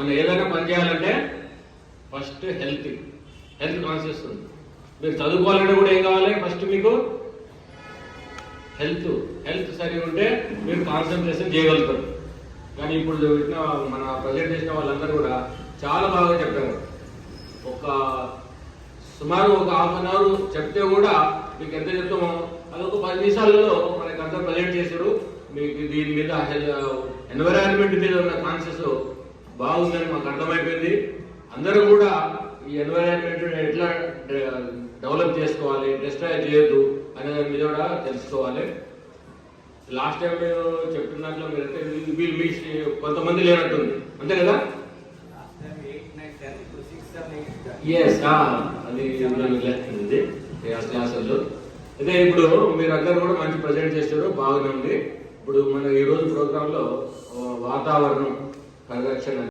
మనం ఏదైనా పని చేయాలంటే ఫస్ట్ హెల్త్ కాన్షియస్ ఉంది. మీరు చదువుకోవాలంటే కూడా ఏం కావాలి? ఫస్ట్ మీకు హెల్త్ సరిగా ఉంటే మీరు కాన్సన్ట్రేషన్ చేయగలుగుతారు. కానీ ఇప్పుడు మన ప్రజెంట్ చేసిన వాళ్ళందరూ కూడా చాలా బాగా చెప్పారు. సుమారు ఒక హాఫ్ అన్ అవర్ చెప్తే కూడా మీకు ఎంత చెప్తామో అదొక 10 నిమిషాలలో మనకి అంతా ప్రజెంట్ చేశారు. మీకు దీని మీద ఎన్విరాన్మెంట్ మీద ఉన్న కాన్షియస్ బాగుందని మాకు అర్థమైపోయింది. అందరూ కూడా ఈ ఎన్విరాన్మెంట్ ఎట్లా డెవలప్ చేసుకోవాలి, డిస్ట్రాయ్ చేయొద్దు అనే దాని మీద కూడా తెలుసుకోవాలి. లాస్ట్ టైం మీరు చెప్పిన దాంట్లో మీరైతే మీ కొంతమంది లేనట్టుంది, అంతే కదా? అది క్లాసుల్లో అయితే ఇప్పుడు మీరందరూ కూడా మంచి ప్రజెంట్ చేశారు, బాగానే ఉంది. ఇప్పుడు మన ఈరోజు ప్రోగ్రాంలో వాతావరణం పరిరక్షణ